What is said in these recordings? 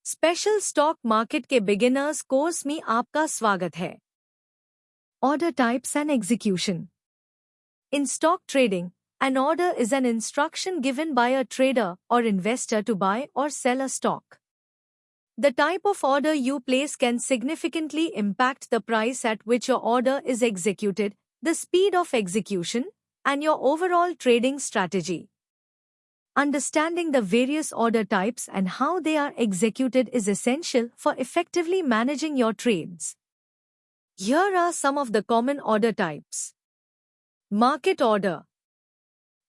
Special stock market के beginners course में आपका स्वागत है। Order types and execution. In stock trading, an order is an instruction given by a trader or investor to buy or sell a stock. The type of order you place can significantly impact the price at which your order is executed, the speed of execution, and your overall trading strategy. Understanding the various order types and how they are executed is essential for effectively managing your trades. Here are some of the common order types. Market order.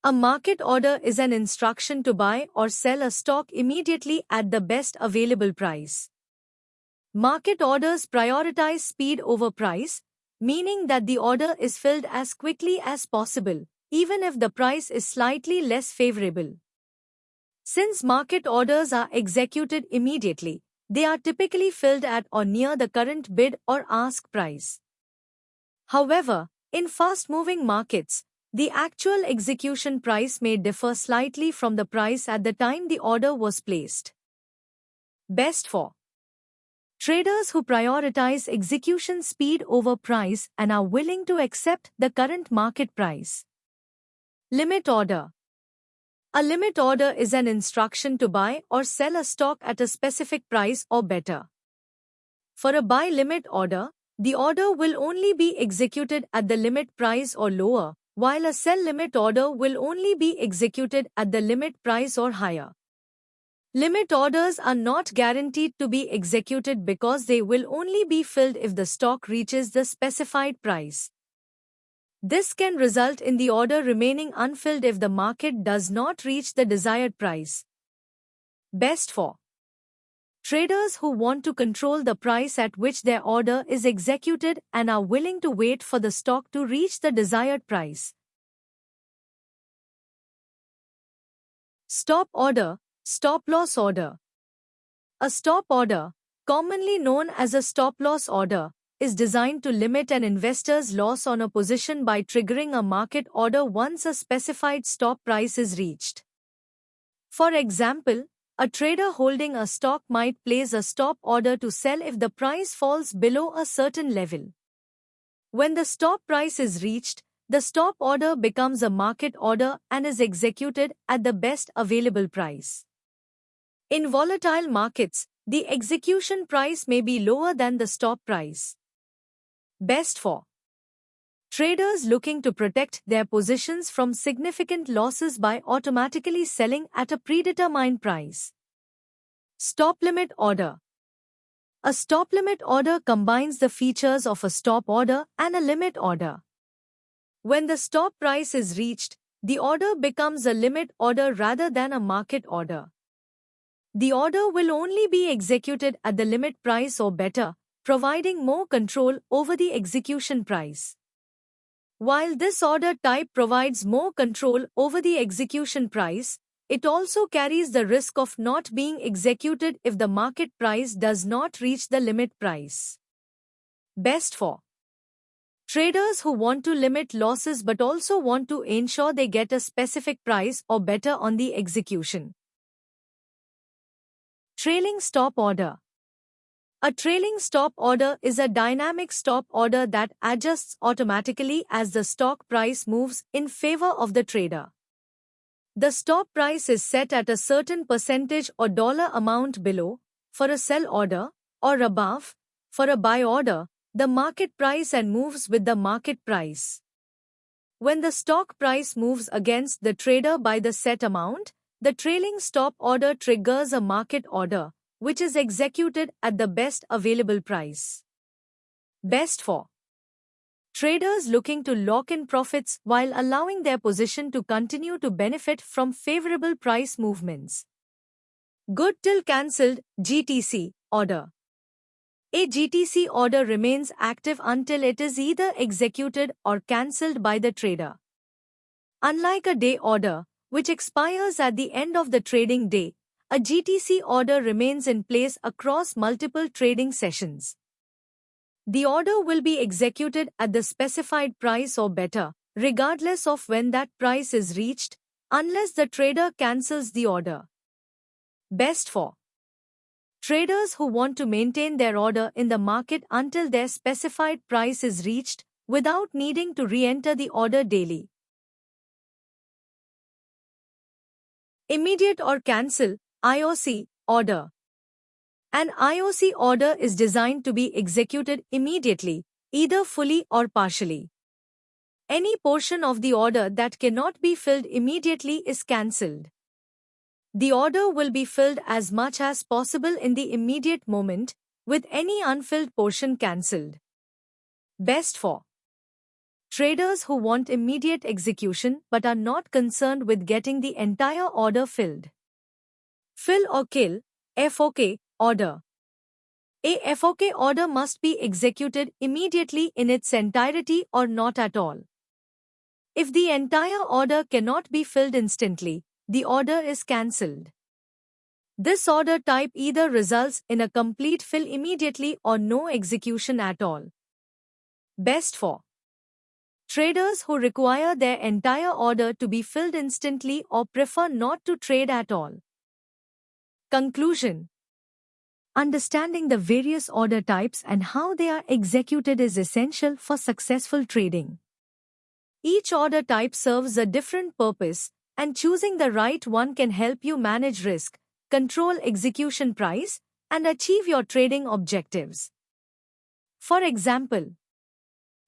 A market order is an instruction to buy or sell a stock immediately at the best available price. Market orders prioritize speed over price, meaning that the order is filled as quickly as possible, even if the price is slightly less favorable. Since market orders are executed immediately, they are typically filled at or near the current bid or ask price. However, in fast-moving markets, the actual execution price may differ slightly from the price at the time the order was placed. Best for traders who prioritize execution speed over price and are willing to accept the current market price. Limit order. A limit order is an instruction to buy or sell a stock at a specific price or better. For a buy limit order, the order will only be executed at the limit price or lower, while a sell limit order will only be executed at the limit price or higher. Limit orders are not guaranteed to be executed because they will only be filled if the stock reaches the specified price. This can result in the order remaining unfilled if the market does not reach the desired price. Best for traders who want to control the price at which their order is executed and are willing to wait for the stock to reach the desired price. Stop order, stop-loss order. A stop order, commonly known as a stop-loss order, is designed to limit an investor's loss on a position by triggering a market order once a specified stop price is reached. For example, a trader holding a stock might place a stop order to sell if the price falls below a certain level. When the stop price is reached, the stop order becomes a market order and is executed at the best available price. In volatile markets, the execution price may be lower than the stop price. Best for traders looking to protect their positions from significant losses by automatically selling at a predetermined price. Stop limit order. A stop limit order combines the features of a stop order and a limit order. When the stop price is reached, the order becomes a limit order rather than a market order. The order will only be executed at the limit price or better, providing more control over the execution price. While this order type provides more control over the execution price, it also carries the risk of not being executed if the market price does not reach the limit price. Best for traders who want to limit losses but also want to ensure they get a specific price or better on the execution. Trailing stop order. A trailing stop order is a dynamic stop order that adjusts automatically as the stock price moves in favor of the trader. The stop price is set at a certain percentage or dollar amount below, for a sell order, or above, for a buy order, the market price and moves with the market price. When the stock price moves against the trader by the set amount, the trailing stop order triggers a market order, which is executed at the best available price. Best for traders looking to lock in profits while allowing their position to continue to benefit from favorable price movements. Good till cancelled GTC order. A GTC order remains active until it is either executed or cancelled by the trader. Unlike a day order, which expires at the end of the trading day, a GTC order remains in place across multiple trading sessions. The order will be executed at the specified price or better, regardless of when that price is reached, unless the trader cancels the order. Best for Traders who want to maintain their order in the market until their specified price is reached without needing to re-enter the order daily. Immediate or cancel IOC order. An IOC order is designed to be executed immediately, either fully or partially. Any portion of the order that cannot be filled immediately is cancelled. The order will be filled as much as possible in the immediate moment, with any unfilled portion cancelled. Best for traders who want immediate execution but are not concerned with getting the entire order filled. Fill or kill FOK order. A FOK order must be executed immediately in its entirety or not at all. If the entire order cannot be filled instantly, the order is cancelled. This order type either results in a complete fill immediately or no execution at all. Best for traders who require their entire order to be filled instantly or prefer not to trade at all. Conclusion. Understanding the various order types and how they are executed is essential for successful trading. Each order type serves a different purpose, and choosing the right one can help you manage risk, control execution price, and achieve your trading objectives. For example,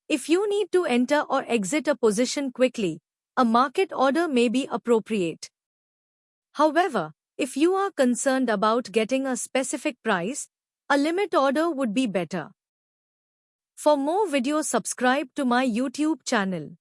if you need to enter or exit a position quickly, a market order may be appropriate. However, if you are concerned about getting a specific price, a limit order would be better. For more videos, subscribe to my YouTube channel.